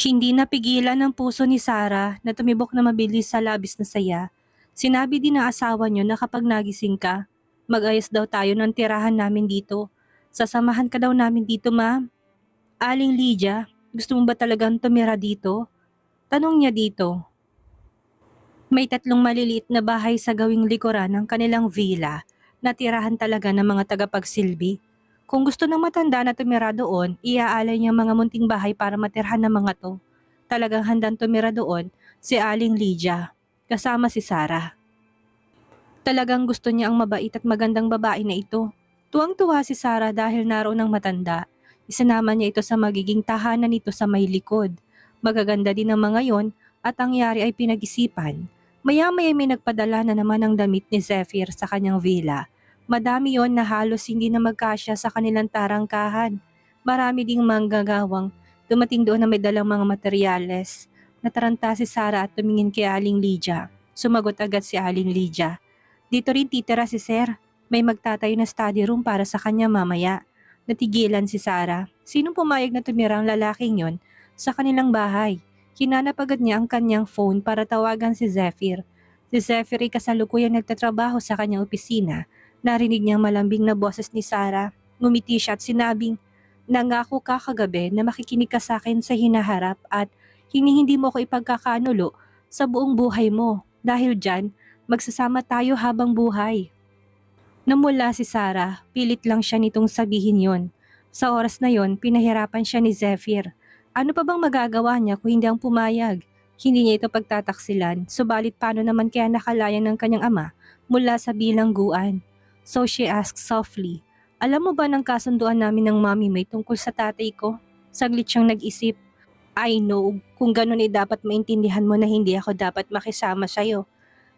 Hindi napigilan ng puso ni Sarah na tumibok na mabilis sa labis na saya. Sinabi din ng asawa niyo na kapag nagising ka, mag-ayos daw tayo ng tirahan namin dito. Sasamahan ka daw namin dito, ma'am. Aling Lydia, gusto mo ba talagang tumira dito? Tanong niya dito. May tatlong maliliit na bahay sa gawing likuran ng kanilang villa na tirahan talaga ng mga tagapagsilbi. Kung gusto ng matanda na tumira doon, iaalay niya mga munting bahay para matirhan ng mga to. Talagang handang tumira doon si Aling Lydia, kasama si Sarah. Talagang gusto niya ang mabait at magandang babae na ito. Tuwang-tuwa si Sarah dahil naroon ang matanda. Isinama niya ito sa magiging tahanan nito sa may likod. Magaganda din ang mga yon at ang yari ay pinag-isipan. Maya-maya may nagpadala na naman ng damit ni Zephyr sa kanyang villa. Madami yon na halos hindi na magkasya sa kanilang tarangkahan. Marami ding manggagawang dumating doon na may dalang mga materyales. Nataranta si Sarah at tumingin kay Aling Lydia. Sumagot agad si Aling Lydia. Dito rin titira si Sir. May magtatayo na study room para sa kanya mamaya. Natigilan si Sarah. Sinong pumayag na tumira ang lalaking yon sa kanilang bahay? Hinanap agad niya ang kanyang phone para tawagan si Zephyr. Si Zephyr ay kasalukuyang nagtatrabaho sa kanyang opisina. Narinig niyang malambing na boses ni Sarah. Ngumiti siya at sinabing, "Nangako ka kagabi na makikinig ka sa akin sa hinaharap at hindi mo ko ipagkakanulo sa buong buhay mo. Dahil dyan, magsasama tayo habang buhay." Namula si Sarah, pilit lang siya nitong sabihin yon. Sa oras na yon, pinahirapan siya ni Zephyr. Ano pa bang magagawa niya kung hindi ang pumayag? Hindi niya ito pagtataksilan, subalit paano naman kaya nakalayan ng kanyang ama mula sa bilangguan? So she asked softly, "Alam mo ba ng kasunduan namin ng mami may tungkol sa tatay ko?" Saglit siyang nag-isip. "I know, kung ganun ay dapat maintindihan mo na hindi ako dapat makisama sa'yo."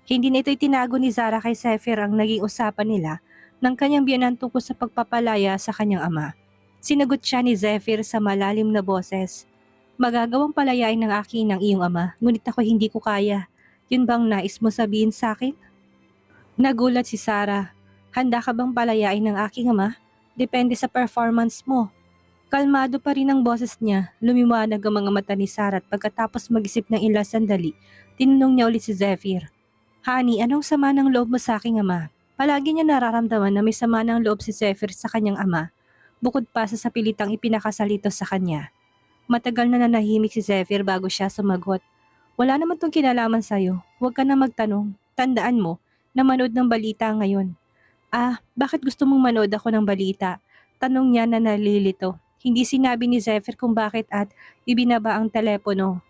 Hindi na ito itinago ni Zara kay Zephyr ang naging usapan nila ng kanyang biyanan tungkol sa pagpapalaya sa kanyang ama. Sinagot siya ni Zephyr sa malalim na boses. "Magagawang palayain ng akin ng iyong ama, ngunit ako hindi ko kaya. Yun bang nais mo sabihin sa akin?" Nagulat si Sarah. "Handa ka bang palayain ng aking ama? Depende sa performance mo." Kalmado pa rin ang boses niya, lumiwanag ang mga mata ni Sarah at pagkatapos mag-isip ng ilang sandali, tinanong niya ulit si Zephyr. "Honey, anong sama ng loob mo sa aking ama?" Palagi niya nararamdaman na may sama ng loob si Zephyr sa kanyang ama, bukod pa sa pilitang ipinakasalito sa kanya. Matagal na nanahimik si Zephyr bago siya sumagot. "Wala naman tong kinalaman sa'yo. Huwag ka na magtanong. Tandaan mo na manood ng balita ngayon." "Ah, bakit gusto mong manood ako ng balita?" Tanong niya na nalilito. Hindi sinabi ni Zephyr kung bakit at ibinaba ang telepono.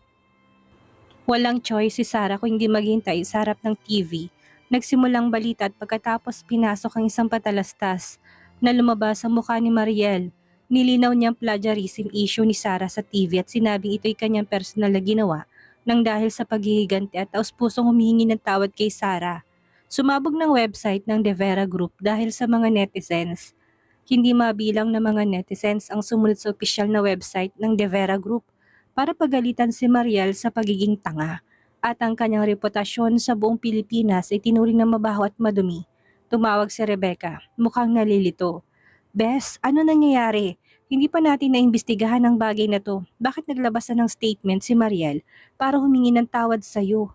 Walang choice si Sarah kung hindi maghintay sa harap ng TV. Nagsimulang balita at pagkatapos pinasok ang isang patalastas na lumabas sa mukha ni Mariel. Nilinaw niyang plagiarism issue ni Sarah sa TV at sinabing ito'y kanyang personal na ginawa nang dahil sa paghihiganti at taus-pusong humihingi ng tawad kay Sarah. Sumabog ng website ng De Vera Group dahil sa mga netizens. Hindi mabilang na mga netizens ang sumunod sa opisyal na website ng De Vera Group para pagalitan si Mariel sa pagiging tanga at ang kanyang reputasyon sa buong Pilipinas ay tinuring na mabaho at madumi. Tumawag si Rebecca, mukhang nalilito. "Bes, ano nangyayari? Hindi pa natin naimbestigahan ang bagay na to. Bakit naglabas na ng statement si Mariel para humingi ng tawad sa'yo?"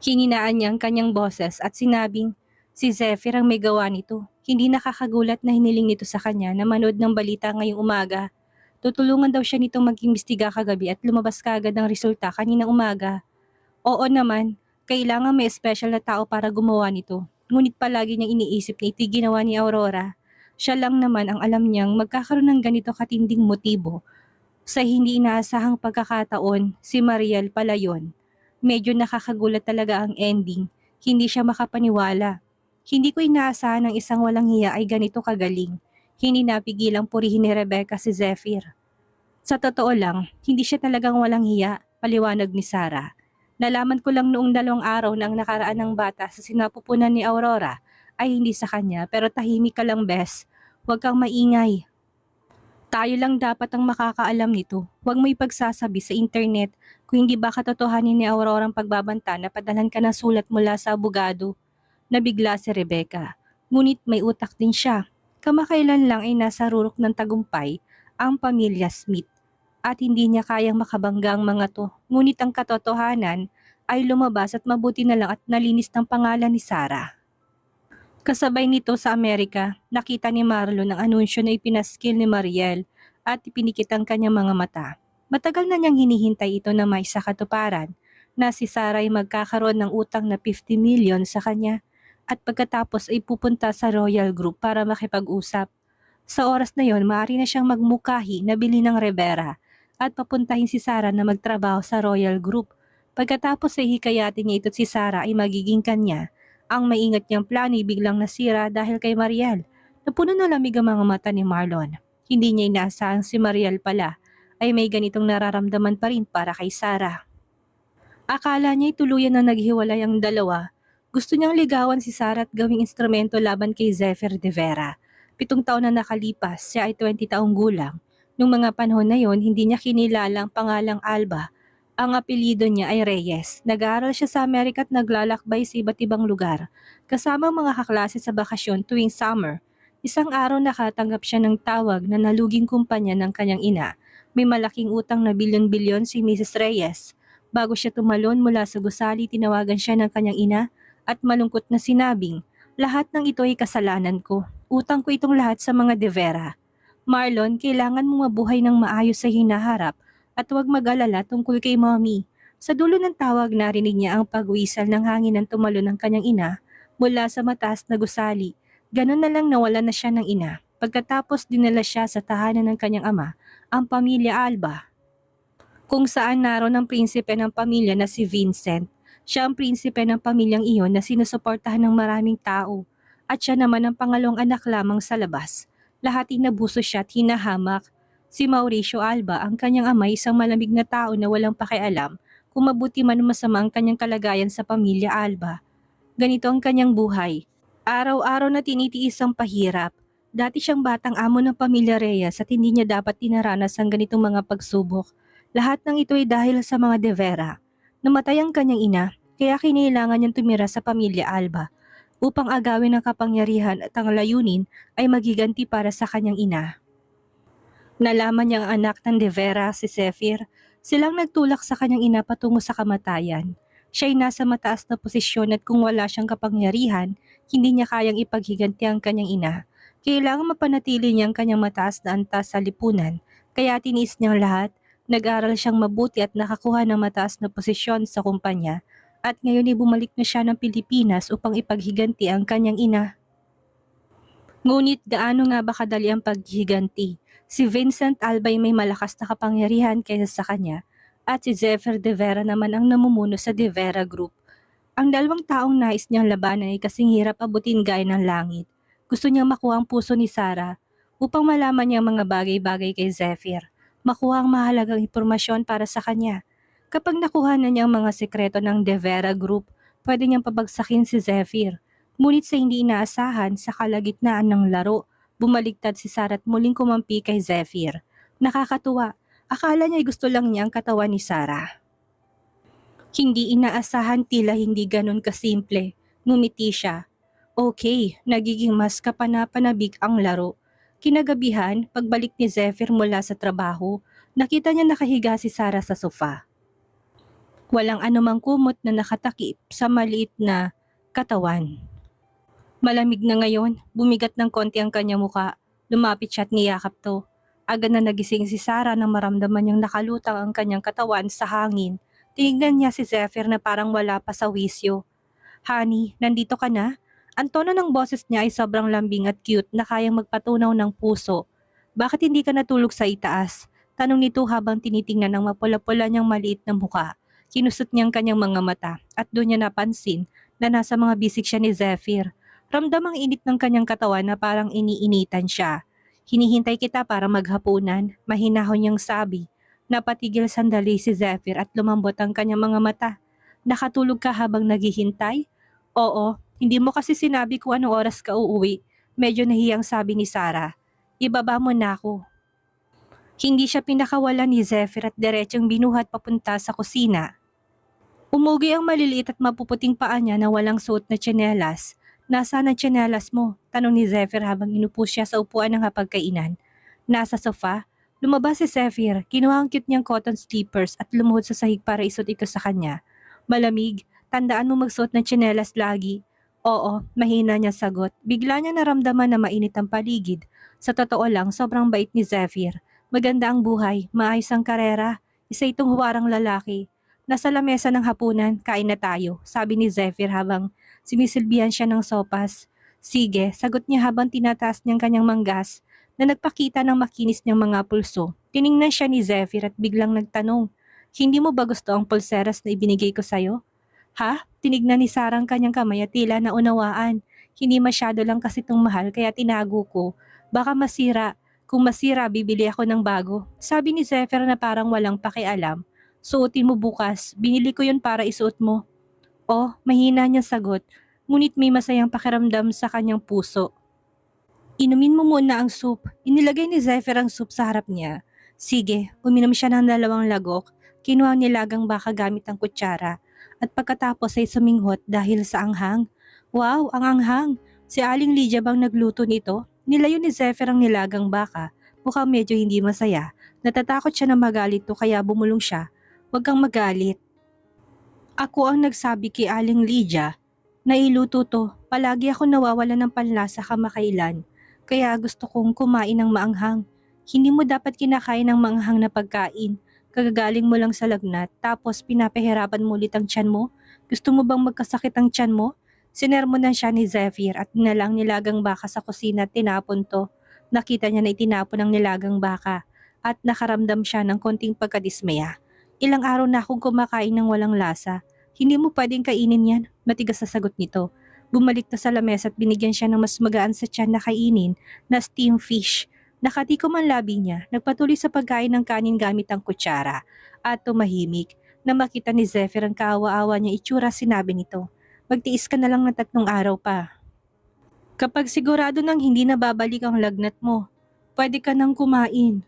Hininaan niya ang kanyang boses at sinabing, si Zephyr ang may gawa nito. Hindi nakakagulat na hiniling nito sa kanya na manood ng balita ngayong umaga. Tutulungan daw siya nitong mag-imbestiga kagabi at lumabas kaagad ang resulta kaninang umaga. Oo naman, kailangan may special na tao para gumawa nito. Ngunit palagi niyang iniisip na ito'y ginawa ni Aurora. Siya lang naman ang alam niyang magkakaroon ng ganito katinding motibo. Sa hindi inaasahang pagkakataon, si Mariel pala yun. Medyo nakakagulat talaga ang ending. Hindi siya makapaniwala. Hindi ko inaasahan ng isang walang hiya ay ganito kagaling. Hindi napigilang purihin ni Rebecca si Zephyr. Sa totoo lang, hindi siya talagang walang hiya, paliwanag ni Sarah. Nalaman ko lang noong 2 araw na ang nakaraan ng bata sa sinapupunan ni Aurora ay hindi sa kanya, pero tahimik ka lang, Bes. Huwag kang maingay. Tayo lang dapat ang makakaalam nito. Huwag mo ipagsasabi sa internet kung hindi ba katotohanin ni Aurora ang pagbabanta na padalhan ka ng sulat mula sa abogado. Nabigla si Rebecca. Ngunit may utak din siya. Kamakailan lang ay nasa rurok ng tagumpay ang pamilya Smith. at hindi niya kayang makabangga ang mga to. Ngunit ang katotohanan ay lumabas at mabuti na lang at nalinis ng pangalan ni Sarah. Kasabay nito sa Amerika, nakita ni Marlon ang anunsyo na ipinaskil ni Mariel at ipinikit ang kanyang mga mata. Matagal na niyang hinihintay ito na may sa katuparan na si Sarah ay magkakaroon ng utang na 50 million sa kanya at pagkatapos ay pupunta sa Royal Group para makipag-usap. Sa oras na yon, maaari na siyang magmukahi na bili ng Rivera at papuntahin si Sarah na magtrabaho sa Royal Group. Pagkatapos ay hikayatin niya ito si Sarah ay magiging kanya. Ang maingat niyang plano ay biglang nasira dahil kay Mariel. Napuno na lamig ang mga mata ni Marlon. Hindi niya inaasahang si Mariel pala ay may ganitong nararamdaman pa rin para kay Sarah. Akala niya tuluyan na naghiwalay ang dalawa. Gusto niyang ligawan si Sarah at gawing instrumento laban kay Zephyr de Vera. 7 taon na nakalipas, siya ay 20 taong gulang. Nung mga panahon na yon, hindi niya kinilala ang pangalang Alba. Ang apelyido niya ay Reyes. Nag-aaral siya sa Amerika at naglalakbay sa iba't ibang lugar. Kasama ang mga kaklase sa bakasyon tuwing summer. Isang araw nakatanggap siya ng tawag na naluging kumpanya ng kanyang ina. May malaking utang na bilyon-bilyon si Mrs. Reyes. Bago siya tumalon mula sa gusali, tinawagan siya ng kanyang ina at malungkot na sinabing, "Lahat ng ito ay kasalanan ko. Utang ko itong lahat sa mga De Vera. Marlon, kailangan mong mabuhay ng maayos sa hinaharap at huwag mag-alala tungkol kay Mommy." Sa dulo ng tawag, narinig niya ang pagwisal ng hangin ng tumalon ng kanyang ina mula sa mataas na gusali. Ganon na lang nawala na siya ng ina. Pagkatapos dinala siya sa tahanan ng kanyang ama, ang pamilya Alba, kung saan naroon ang prinsipe ng pamilya na si Vincent. Siya ang prinsipe ng pamilyang iyon na sinusuportahan ng maraming tao at siya naman ang pangalawang anak lamang sa labas. Lahat inabuso siya at hinahamak. Si Mauricio Alba, ang kanyang ama, isang malamig na tao na walang pakialam kung mabuti man o masama ang kanyang kalagayan sa pamilya Alba. Ganito ang kanyang buhay. Araw-araw na tinitiis ang pahirap. Dati siyang batang amo ng pamilya Reyes at hindi niya dapat dinaranas ang ganitong mga pagsubok. Lahat ng ito ay dahil sa mga De Vera. Namatay ang kanyang ina, kaya kinailangan niyang tumira sa pamilya Alba upang agawin ang kapangyarihan at ang layunin ay magiganti para sa kanyang ina. Nalaman niya ang anak ng De Vera, si Zephyr. Silang nagtulak sa kanyang ina patungo sa kamatayan. Siya ay nasa mataas na posisyon at kung wala siyang kapangyarihan, hindi niya kayang ipaghiganti ang kanyang ina. Kailangan mapanatili niya ang kanyang mataas na antas sa lipunan, kaya tiniis niyang lahat. Nag-aral siyang mabuti at nakakuha ng mataas na posisyon sa kumpanya at ngayon ay bumalik na siya ng Pilipinas upang ipaghiganti ang kanyang ina. Ngunit gaano nga ba kadali ang paghiganti? Si Vincent Alba ay may malakas na kapangyarihan kaysa sa kanya at si Zephyr de Vera naman ang namumuno sa De Vera Group. Ang dalawang taong nais niyang labanan ay kasing hirap abutin gaya ng langit. Gusto niyang makuha ang puso ni Sarah upang malaman niya ang mga bagay-bagay kay Zephyr. Makuha ang mahalagang impormasyon para sa kanya. Kapag nakuha na niya ang mga sekreto ng De Vera Group, pwede niyang pabagsakin si Zephyr. Ngunit sa hindi inaasahan, sa kalagitnaan ng laro, bumaligtad si Sarah at muling kumampi kay Zephyr. Nakakatuwa, akala niya ay gusto lang niya ang katawan ni Sarah. Hindi inaasahan, tila hindi ganun kasimple. Ngumiti siya. Okay, nagiging mas kapanapanabik ang laro. Kinagabihan, pagbalik ni Zephyr mula sa trabaho, nakita niya nakahiga si Sarah sa sofa. Walang anumang kumot na nakatakip sa maliit na katawan. Malamig na ngayon, bumigat ng konti ang kanyang muka. Lumapit siya at niyakap to. Agad na nagising si Sarah nang maramdaman niyang nakalutang ang kanyang katawan sa hangin. Tinignan niya si Zephyr na parang wala pa sa wisyo. "Honey, nandito ka na?" Ang tono ng boses niya ay sobrang lambing at cute na kayang magpatunaw ng puso. "Bakit hindi ka natulog sa itaas?" Tanong nito habang tinitingnan ang mapula-pula niyang maliit na mukha. Kinusot niyang kanyang mga mata at doon niya napansin na nasa mga bisig siya ni Zephyr. Ramdam ang init ng kanyang katawan na parang iniinitan siya. "Hinihintay kita para maghapunan," mahinahon niyang sabi. Napatigil sandali si Zephyr at lumambot ang kanyang mga mata. "Nakatulog ka habang naghihintay?" "Oo, hindi mo kasi sinabi kung anong oras ka uuwi," medyo nahiyang sabi ni Sarah. "Ibaba mo na ako." Hindi siya pinakawalan ni Zephyr at diretsong binuhat papunta sa kusina. Umugi ang maliliit at mapuputing paa niya na walang suot na tsinelas. "Nasaan ang tsinelas mo?" tanong ni Zephyr habang inupo siya sa upuan ng hapagkainan. "Nasa sofa." Lumabas si Zephyr, kinuha ang cute niyang cotton slippers at lumuhod sa sahig para isuot ito sa kanya. Malamig, tandaan mo magsuot ng tsinelas lagi. Oo, mahina niya sagot. Bigla niya naramdaman na mainit ang paligid. Sa totoo lang, sobrang bait ni Zephyr. Maganda ang buhay, maayos ang karera. Isa itong huwarang lalaki. Nasa lamesa ng hapunan, kain na tayo, sabi ni Zephyr habang sinisilbihan siya ng sopas. Sige, sagot niya habang tinataas niyang kanyang manggas na nagpakita ng makinis niyang mga pulso. Tiningnan siya ni Zephyr at biglang nagtanong, hindi mo ba gusto ang pulseras na ibinigay ko sa'yo? Ha? Tinignan ni Sarah ang kanyang kamay at tila naunawaan. Hindi masyado lang kasi itong mahal kaya tinago ko. Baka masira. Kung masira, bibili ako ng bago. Sabi ni Zephyr na parang walang pakialam. Suotin mo bukas. Binili ko yun para isuot mo. Oh, mahina niyang sagot. Ngunit may masayang pakiramdam sa kanyang puso. Inumin mo muna ang soup. Inilagay ni Zephyr ang soup sa harap niya. Sige, uminom siya ng 2 lagok. Kinuha ang nilagang baka gamit ang kutsara. At pagkatapos ay suminghot dahil sa anghang. Wow, ang anghang! Si Aling Lydia bang nagluto nito? Nilayo ni Zephyr ang nilagang baka. Mukhang medyo hindi masaya. Natatakot siya na magalit to kaya bumulong siya. Huwag kang magalit. Ako ang nagsabi kay Aling Lydia na iluto to. Palagi ako nawawala ng panlasa kamakailan. Kaya gusto kong kumain ng maanghang. Hindi mo dapat kinakain ng maanghang na pagkain. Kagagaling mo lang sa lagnat tapos pinapahirapan mo ulit ang tiyan mo. Gusto mo bang magkasakit ang tiyan mo? Sinermonan siya ni Zephyr at dinalang nilagang baka sa kusina at tinapon to. Nakita niya na itinapon ang nilagang baka at nakaramdam siya ng konting pagkadismaya. Ilang araw na akong kumakain ng walang lasa. Hindi mo pwedeng kainin yan, matigas sa sagot nito. Bumalik to sa lamesa at binigyan siya ng mas magaan sa tiyan na kainin na steam fish. Nakatikom ang labi niya, nagpatuloy sa pagkain ng kanin gamit ang kutsara at tumahimik. Na makita ni Zephyr ang kaawa-awa niya itsura, sinabi nito, magtiis ka na lang ng 3 araw pa. Kapag sigurado nang hindi na babalik ang lagnat mo, pwede ka nang kumain.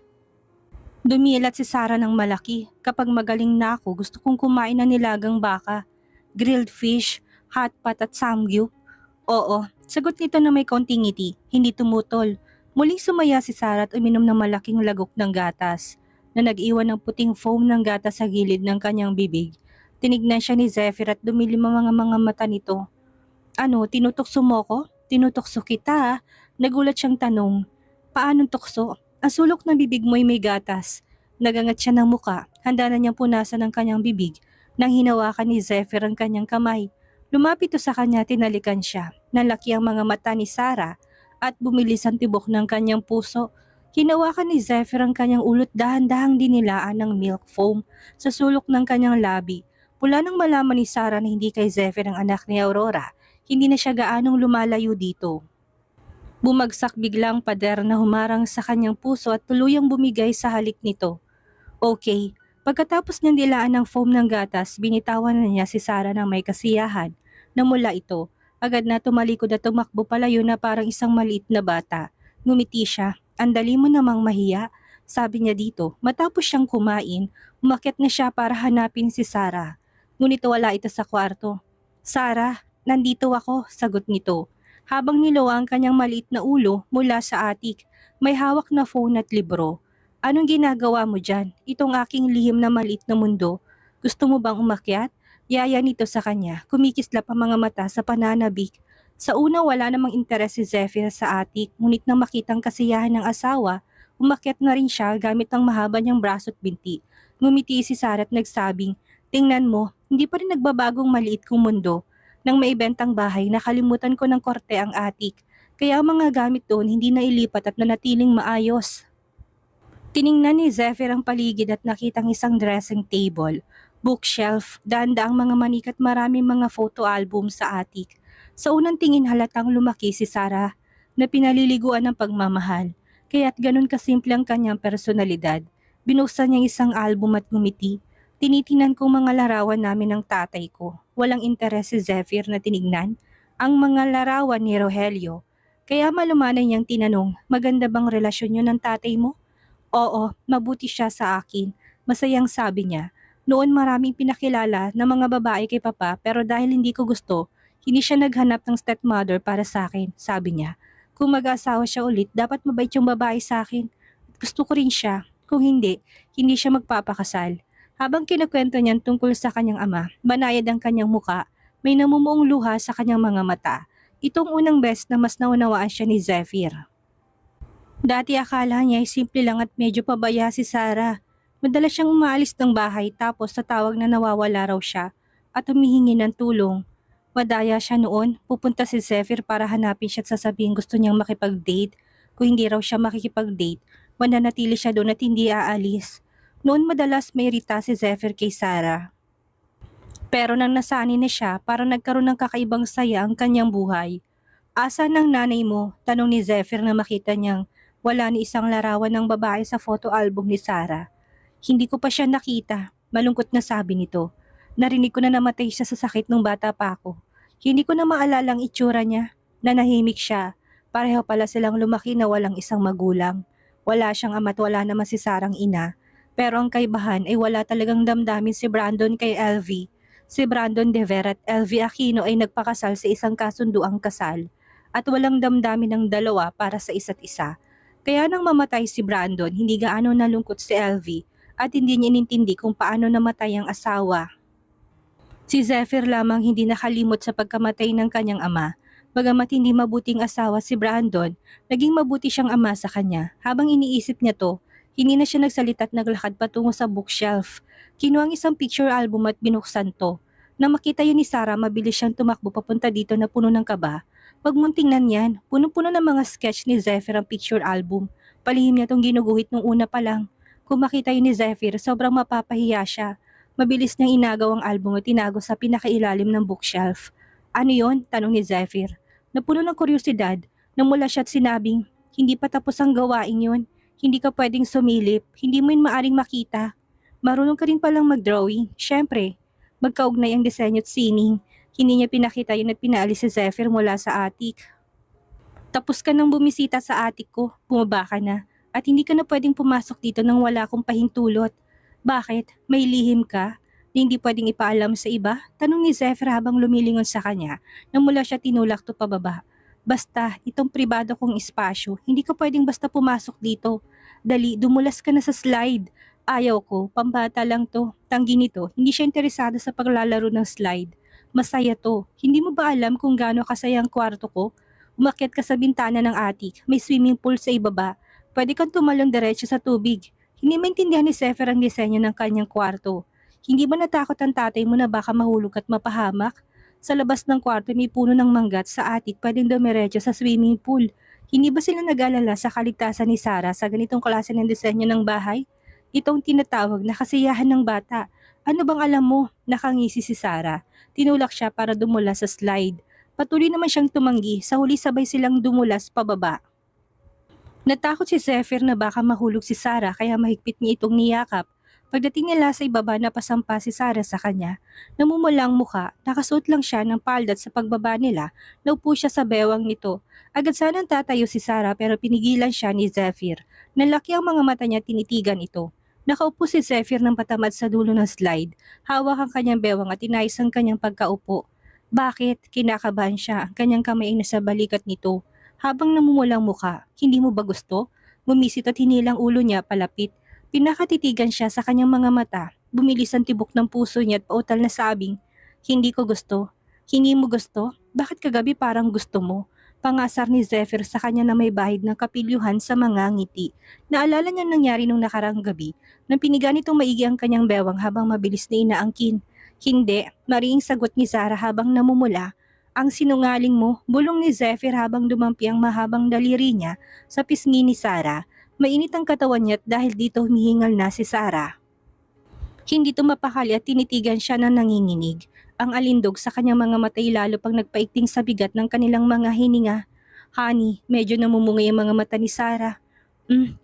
Dumilat si Sarah ng malaki. Kapag magaling na ako, gusto kong kumain ng nilagang baka, grilled fish, hot pot at samgyup. Oo, sagot nito na may konting ngiti, hindi tumutol. Muling sumaya si Sarah at uminom ng malaking lagok ng gatas na nag-iwan ng puting foam ng gatas sa gilid ng kanyang bibig. Tinignan siya ni Zephyr at dumilim ang mga mata nito. Ano, tinutokso mo ko? Tinutokso kita ha? Nagulat siyang tanong. Paanong tukso? Ang sulok ng bibig mo'y may gatas. Nagangat siya ng muka, handa na niyang punasan ang kanyang bibig nang hinawakan ni Zephyr ang kanyang kamay. Lumapit to sa kanya, tinalikan siya. Nalaki ang mga mata ni Sarah at bumilis ang tibok ng kanyang puso. Hinawakan ni Zephyr ang kanyang ulot, dahan-dahang dinilaan ng milk foam sa sulok ng kanyang labi. Mula nang malaman ni Sarah na hindi kay Zephyr ang anak ni Aurora, hindi na siya gaanong lumalayo dito. Bumagsak biglang pader na humarang sa kanyang puso at tuluyang bumigay sa halik nito. Okay, pagkatapos niyang dilaan ng foam ng gatas, binitawan na niya si Sarah ng may kasiyahan na mula ito. Agad na tumalikod at tumakbo palayo na parang isang maliit na bata. Ngumiti siya. Andali mo namang mahiya, sabi niya dito. Matapos siyang kumain, umakyat na siya para hanapin si Sarah. Ngunit wala ito sa kwarto. Sarah, nandito ako, sagot nito. Habang niluwa ang kanyang maliit na ulo mula sa atik, may hawak na phone at libro. Anong ginagawa mo dyan? Itong aking lihim na maliit na mundo. Gusto mo bang umakyat? Yaya nito sa kanya, kumikislap ang mga mata sa pananabik. Sa una wala namang interes si Zephyr sa atik, ngunit nang makitang kasiyahan ng asawa, umakyat na rin siya gamit ang mahaba niyang braso at binti. Ngumiti si Sarah at nagsabing, tingnan mo, hindi pa rin nagbabagong maliit kong mundo. Nang maibentang bahay, nakalimutan ko ng korte ang atik, kaya ang mga gamit doon hindi na ilipat at nanatiling maayos. Tiningnan ni Zephyr ang paligid at nakitang isang dressing table, bookshelf, daang mga manik at maraming mga photo album sa atik. Sa unang tingin halatang lumaki si Sarah na pinaliliguan ng pagmamahal, kaya't ganun kasimple ang kanyang personalidad. Binuksan niya isang album at ngumiti. Tinitingnan kong mga larawan namin ng tatay ko. Walang interes si Zephyr na tinignan ang mga larawan ni Rogelio. Kaya malumanay niyang tinanong, maganda bang relasyon niyo ng tatay mo? Oo, mabuti siya sa akin. Masayang sabi niya. Noon maraming pinakilala na mga babae kay Papa pero dahil hindi ko gusto, hindi siya naghanap ng stepmother para sa akin, sabi niya. Kung mag-asawa siya ulit, dapat mabait yung babae sa akin. Gusto ko rin siya. Kung hindi, hindi siya magpapakasal. Habang kinukwento niyan tungkol sa kanyang ama, banayad ang kanyang muka, may namumuong luha sa kanyang mga mata. Itong unang beses na mas naunawaan siya ni Zephyr. Dati akala niya ay simple lang at medyo pabaya si Sarah. Madalas siyang umaalis ng bahay tapos sa tawag na nawawala raw siya at humihingi ng tulong. Madaya siya noon, pupunta si Zephyr para hanapin siya at sasabihin gusto niyang makipag-date. Kung hindi raw siya makikipag-date, mananatili siya doon at hindi aalis. Noon madalas may irita si Zephyr kay Sarah. Pero nang nasanay na siya, parang nagkaroon ng kakaibang saya ang kanyang buhay. Asa ng nanay mo? Tanong ni Zephyr na makita niyang wala ni isang larawan ng babae sa photo album ni Sarah. Hindi ko pa siya nakita, malungkot na sabi nito. Narinig ko na namatay siya sa sakit nung bata pa ako. Hindi ko na maalala ang itsura niya. Nanahimik siya. Pareho pala silang lumaki na walang isang magulang. Wala siyang ama at wala naman si Sarang ina. Pero ang kaibahan ay wala talagang damdamin si Brandon kay LV. Si Brandon De Vera at LV Aquino ay nagpakasal sa isang kasunduang kasal at walang damdamin ng dalawa para sa isa't isa. Kaya nang mamatay si Brandon, hindi gaano nalungkot si LV at hindi niya inintindi kung paano namatay ang asawa. Si Zephyr lamang hindi nakalimot sa pagkamatay ng kanyang ama. Bagamat hindi mabuting asawa si Brandon, naging mabuti siyang ama sa kanya. Habang iniisip niya to, hindi na siya nagsalita at naglakad patungo sa bookshelf. Kinuha ang isang picture album at binuksan to. Nang makita yun ni Sarah, mabilis siyang tumakbo papunta dito na puno ng kaba. Wag mong tingnan yan, puno-puno ng mga sketch ni Zephyr ang picture album. Palihim niya tong ginuguhit nung una pa lang. Kung makita yun ni Zephyr, sobrang mapapahiya siya. Mabilis niyang inagaw ang album at tinago sa pinakailalim ng bookshelf. Ano yon? Tanong ni Zephyr. Napuno ng kuryosidad, namula siya at sinabing, hindi pa tapos ang gawain yon. Hindi ka pwedeng sumilip, hindi mo yun maaring makita. Marunong ka rin palang mag-drawing, syempre. Magkaugnay ang disenyo at sining. Hindi niya pinakita yun at pinaalis si Zephyr mula sa attic. Tapos ka nang bumisita sa attic ko, bumaba ka na. At hindi ka na pwedeng pumasok dito nang wala akong pahintulot. Bakit? May lihim ka? Na hindi pwedeng ipaalam sa iba? Tanong ni Zephyr habang lumilingon sa kanya nang mula siya tinulak to pababa. Basta, itong pribado kong espasyo, hindi ka pwedeng basta pumasok dito. Dali, dumulas ka na sa slide. Ayaw ko, pambata lang to. Tanggi nito, hindi siya interesado sa paglalaro ng slide. Masaya to. Hindi mo ba alam kung gaano kasaya ang kwarto ko? Umakyat ka sa bintana ng attic, may swimming pool sa ibaba. Pwede kang tumalon diretso sa tubig. Hindi maintindihan ni Zephyr ang disenyo ng kanyang kwarto. Hindi ba natakot ang tatay mo na baka mahulog at mapahamak? Sa labas ng kwarto may puno ng manggat sa attic pwedeng dumiretso sa swimming pool. Hindi ba sila nag-alala sa kaligtasan ni Sarah sa ganitong klase ng disenyo ng bahay? Itong tinatawag na kasiyahan ng bata. Ano bang alam mo? Nakangisi si Sarah. Tinulak siya para dumula sa slide. Patuloy naman siyang tumanggi, sa huli sabay silang dumulas pababa. Natakot si Zephyr na baka mahulog si Sarah kaya mahigpit niya itong niyakap. Pagdating nila sa ibaba napasampa si Sarah sa kanya. Namumula ang muka, nakasuot lang siya ng paldat sa pagbaba nila, naupo siya sa bewang nito. Agad sanang tatayo si Sarah pero pinigilan siya ni Zephyr. Nalaki ang mga mata niya tinitigan ito. Nakaupo si Zephyr ng patamad sa dulo ng slide. Hawak ang kanyang bewang at inayos ang kanyang pagkaupo. Bakit? Kinakabahan siya. Ang kanyang kamay ay nasa balikat nito. Habang namumulang muka, hindi mo ba gusto? Bumisit at hinilang ulo niya palapit. Pinakatitigan siya sa kanyang mga mata. Bumilis ang tibok ng puso niya at pautal na sabing, hindi ko gusto. Hindi mo gusto? Bakit kagabi parang gusto mo? Pangasar ni Zephyr sa kanya na may bahid ng kapilyuhan sa mga ngiti. Naalala niya nangyari nung nakarang gabi nang piniga nitong maigi ang kanyang bewang habang mabilis na inaangkin. Hindi, mariing sagot ni Sarah habang namumula. Ang sinungaling mo, bulong ni Zephyr habang dumampi ang mahabang daliri niya sa pisngi ni Sarah. Mainit ang katawan niya at dahil dito humihingal na si Sarah. Hindi tumapakali at tinitigan siya na nanginginig. Ang alindog sa kanyang mga matay lalo pang nagpaikting sa bigat ng kanilang mga hininga. Honey, medyo namumungay ang mga mata ni Sarah.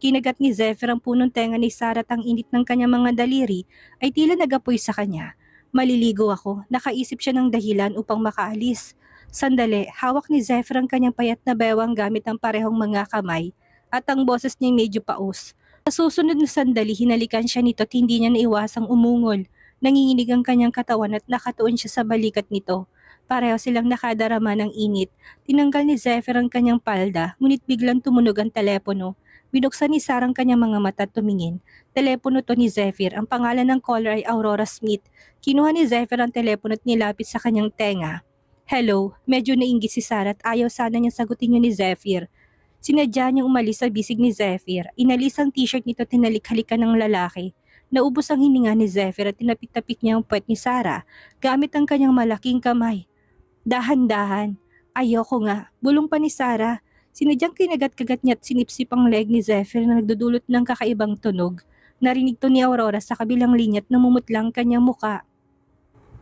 Kinagat ni Zephyr ang punong tenga ni Sarah at ang init ng kanyang mga daliri ay tila nagapoy sa kanya. Maliligo ako, nakaisip siya ng dahilan upang makaalis. Sandali, hawak ni Zephyr ang kanyang payat na bewang gamit ang parehong mga kamay at ang boses niya medyo paus. Sa susunod na sandali, hinalikan siya nito at hindi niya naiwasang umungol. Nanginginig ang kanyang katawan at nakatuon siya sa balikat nito. Pareho silang nakadarama ng init. Tinanggal ni Zephyr ang kanyang palda, ngunit biglang tumunog ang telepono. Binuksan ni Sarah ang kanyang mga mata at tumingin. Telepono to ni Zephyr. Ang pangalan ng caller ay Aurora Smith. Kinuha ni Zephyr ang telepono at nilapit sa kanyang tenga. Hello, medyo nainggit si Sarah at ayaw sana niyang sagutin yun ni Zephyr. Sinadya niyang umalis sa bisig ni Zephyr. Inalis ang t-shirt nito at tinalik-halikan ng lalaki. Naubos ang hininga ni Zephyr at tinapik-tapik niya ang puwet ni Sarah gamit ang kanyang malaking kamay. Dahan-dahan. Ayoko nga. Bulong pa ni Sarah. Sinadyang kinagat-kagat niya at sinipsip ang leg ni Zephyr na nagdudulot ng kakaibang tunog. Narinig to ni Aurora sa kabilang linya at namumutlang kanyang muka.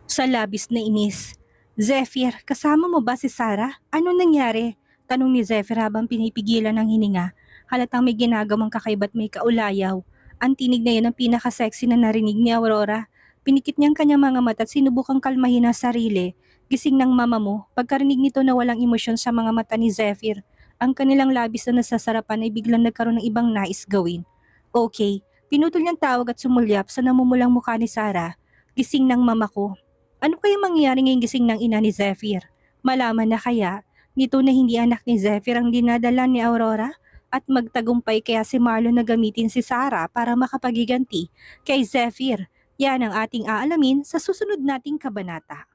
Sa labis na inis. Zephyr, kasama mo ba si Sarah? Anong nangyari? Tanong ni Zephyr habang pinipigilan ang hininga. Halatang may ginagawang kakaiba't may kaulayaw. Ang tinig na yan ang pinaka-sexy na narinig ni Aurora. Pinikit niya ang kanyang mga mata at sinubukang kalmahin ang sarili. Gising ng mama mo, pagkarinig nito na walang emosyon sa mga mata ni Zephyr, ang kanilang labis na nasasarapan ay biglang nagkaroon ng ibang nais gawin. Okay, pinutol niyang tawag at sumulyap sa namumulang mukha ni Sarah. Gising ng mama ko. Ano kaya mangyayari ngayong gising ng ina ni Zephyr? Malaman na kaya nito na hindi anak ni Zephyr ang dinadala ni Aurora? At magtagumpay kaya si Marlon na gamitin si Sarah para makapagiganti kay Zephyr. Yan ang ating aalamin sa susunod nating kabanata.